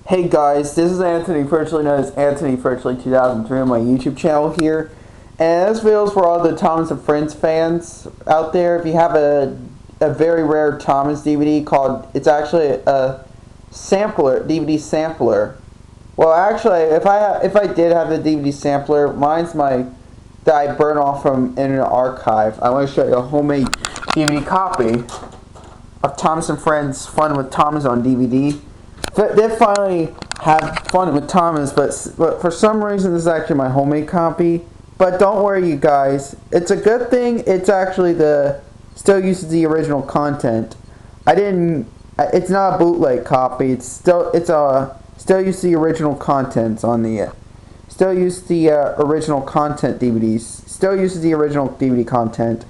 Hey guys, this is Anthony, formerly known as Anthony Formerly 2003 on my YouTube channel here. And this video is for all the Thomas and Friends fans out there. If you have a very rare Thomas DVD it's actually a sampler, DVD sampler. Well, actually, if I did have the DVD sampler, that I burned off from Internet Archive. I want to show you a homemade DVD copy of Thomas and Friends Fun with Thomas on DVD. They finally have Fun with Thomas, but for some reason this is actually my homemade copy. But don't worry, you guys, it's a good thing. It's actually still uses the original content. It's not a bootleg copy. Still uses the original contents on the. Still uses the original content DVDs. Still uses the original DVD content.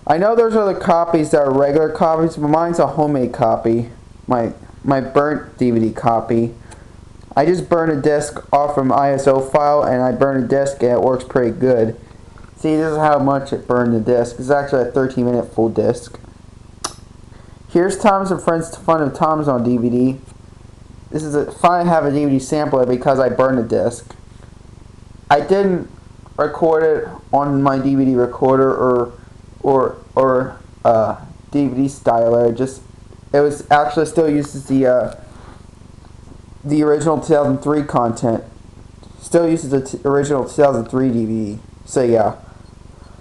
I know there's other copies that are regular copies, but mine's a homemade copy. My burnt DVD copy. I just burned a disc off from ISO file, and I burned a disc, and it works pretty good. See, this is how much it burned the disc. It's actually a 13-minute full disc. Here's Thomas and Friends Fun with Thomas on DVD. This is finally have a DVD sampler because I burned a disc. I didn't record it on my DVD recorder or DVD styler. It was actually still uses the original 2003 content. Still uses the original 2003 DVD. So yeah.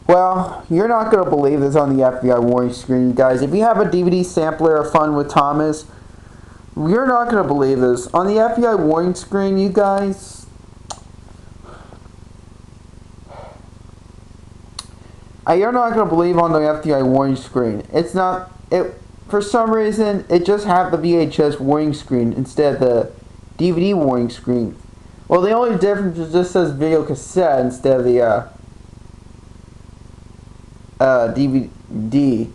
Well, you're not going to believe this on the FBI warning screen, you guys. If you have a DVD sampler of Fun with Thomas, you're not going to believe this. On the FBI warning screen, you guys, you're not going to believe on the FBI warning screen. For some reason, it just had the VHS warning screen instead of the DVD warning screen. Well, the only difference is it just says video cassette instead of the DVD.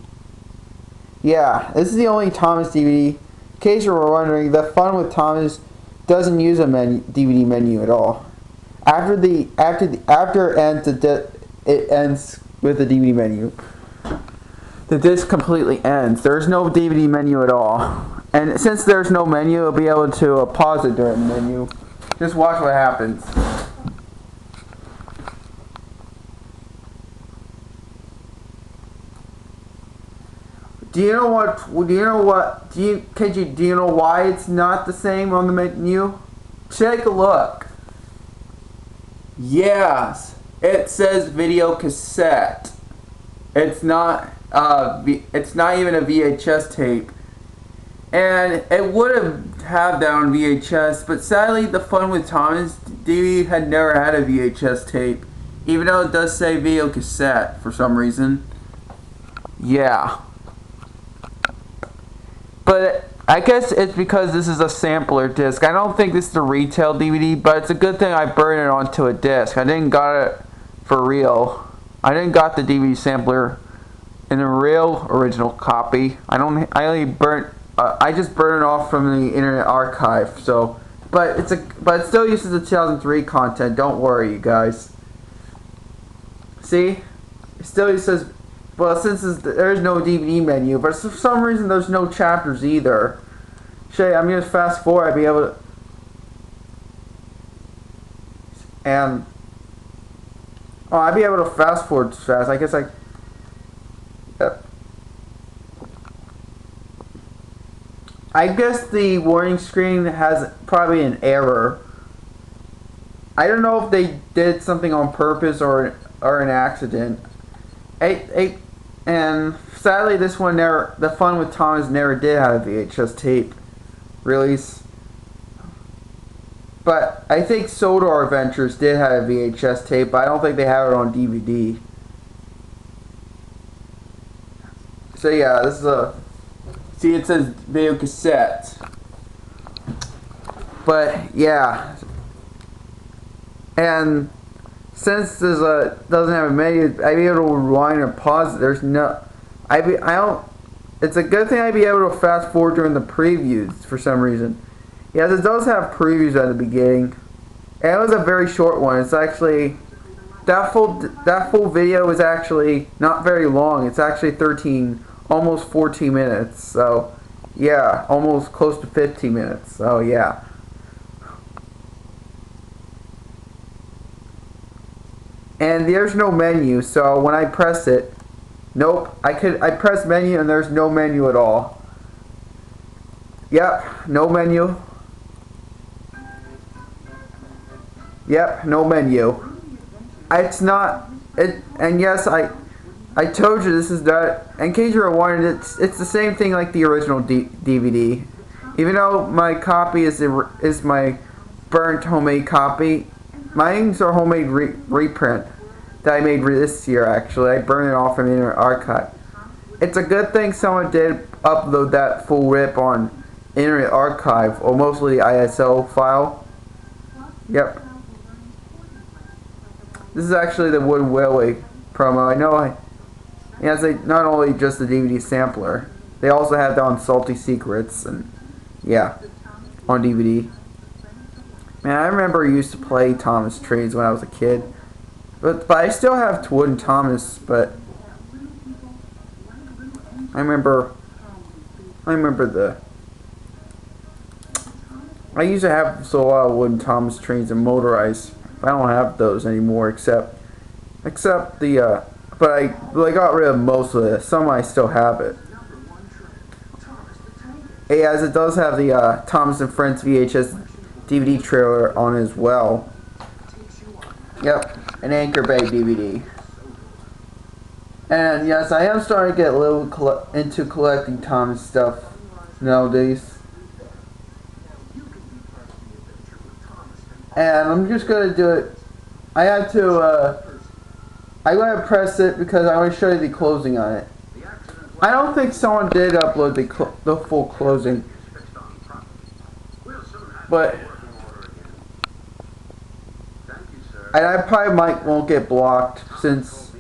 Yeah, this is the only Thomas DVD. In case you were wondering, the Fun with Thomas doesn't use a DVD menu at all. After it ends, it ends with the DVD menu. The disc completely ends. There's no DVD menu at all. And since there's no menu, you'll be able to pause it during the menu. Just watch what happens. Do you know why it's not the same on the menu? Take a look. Yes, it says video cassette. It's not even a VHS tape, and it would have that on VHS, but sadly the Fun with Thomas DVD had never had a VHS tape, even though it does say video cassette for some reason. Yeah, but I guess it's because this is a sampler disc. I don't think this is the retail DVD, but it's a good thing I burned it onto a disc. I didn't got it for real. I didn't got the DVD sampler in the real original copy. I just burned it off from the Internet Archive. So, but it still uses the 2003 content. Don't worry, you guys. See, it still uses. Well, since there's no DVD menu, but for some reason there's no chapters either. I'm gonna fast forward. I'd be able to, I'd be able to fast forward fast. I guess I guess the warning screen has probably an error. I don't know if they did something on purpose or an accident. And sadly, this one the Fun with Thomas never did have a VHS tape release. But I think Sodor Adventures did have a VHS tape, but I don't think they have it on DVD. So yeah, this is see, it says video cassette. But yeah, and since this doesn't have a menu, I'd be able to rewind or pause it. It's a good thing I'd be able to fast forward during the previews for some reason. Yes, it does have previews at the beginning, and it was a very short one. It's actually that full video is actually not very long. It's actually almost 14 minutes. So yeah, almost close to 15 minutes. So yeah. and there's no menu. So when I press it, nope. I press menu and there's no menu at all. Yep, no menu. Yep, no menu. It's not it, and yes, I told you this is that. In case you were wondering, it's the same thing like the original DVD. Even though my copy is my burnt homemade copy, mine's a homemade reprint that I made this year. Actually, I burned it off from Internet Archive. It's a good thing someone did upload that full rip on Internet Archive, or mostly the ISO file. Yep. This is actually the Wood Railway promo. I know it has not only just the DVD sampler, they also had that on Salty Secrets, and yeah, on DVD. Man, I remember I used to play Thomas Trains when I was a kid, but I still have Wood and Thomas. But I remember I used to have a lot of Wood and Thomas Trains and motorized. I don't have those anymore, except the but I got rid of most of it. Some I still have it. As it does have the Thomas and Friends VHS DVD trailer on as well. Yep, an Anchor Bay DVD. And yes, I am starting to get a little into collecting Thomas stuff nowadays. And I'm just gonna do it. I have to. I gotta press it because I want to show you the closing on it. I don't think someone did upload the full closing, but and I probably won't get blocked since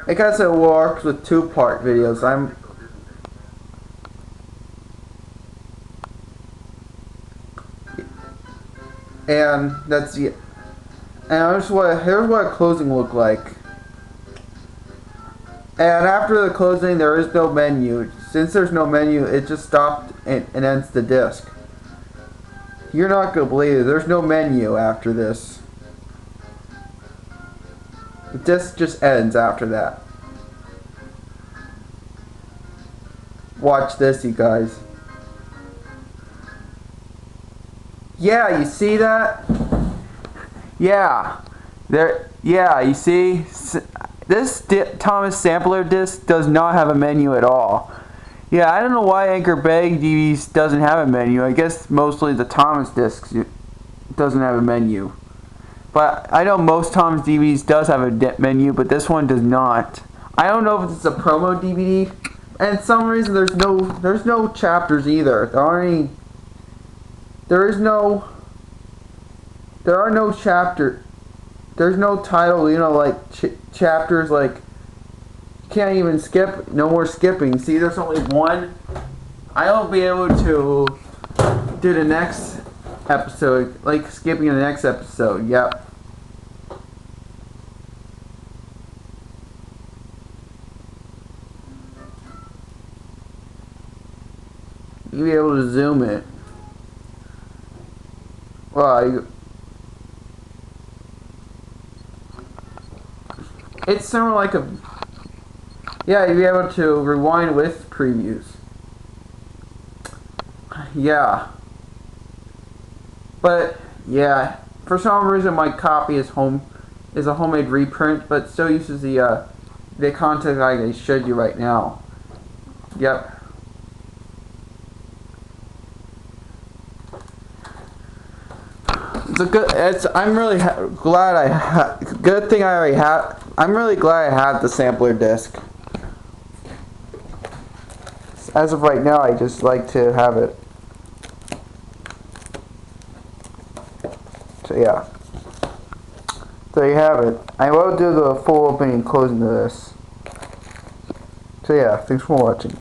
I guess it works with 2-part videos. And that's the. And here's what a closing looked like. And after the closing, there is no menu. Since there's no menu, it just stopped and ends the disc. You're not gonna believe it. There's no menu after this. The disc just ends after that. Watch this, you guys. Yeah, you see that? Yeah. There. Yeah, you see? This Thomas sampler disc does not have a menu at all. Yeah, I don't know why Anchor Bay DVDs doesn't have a menu. I guess mostly the Thomas discs doesn't have a menu. But I know most Thomas DVDs does have a menu, but this one does not. I don't know if it's a promo DVD, and for some reason there's no chapters either. There are no chapter. There's no title, like chapters, like you can't even skip. No more skipping. See, there's only one. I won't be able to do the next episode, like skipping the next episode. Yep. You'll be able to zoom it. Well, it's similar like a. Yeah, you'll be able to rewind with previews. Yeah. But yeah, for some reason my copy is a homemade reprint, but still uses the content I showed you right now. Yep. It's a good. I'm really glad good thing I already have. I'm really glad I have the sampler disc. As of right now, I just like to have it. So yeah. There you have it. I will do the full opening and closing to this. So yeah, thanks for watching.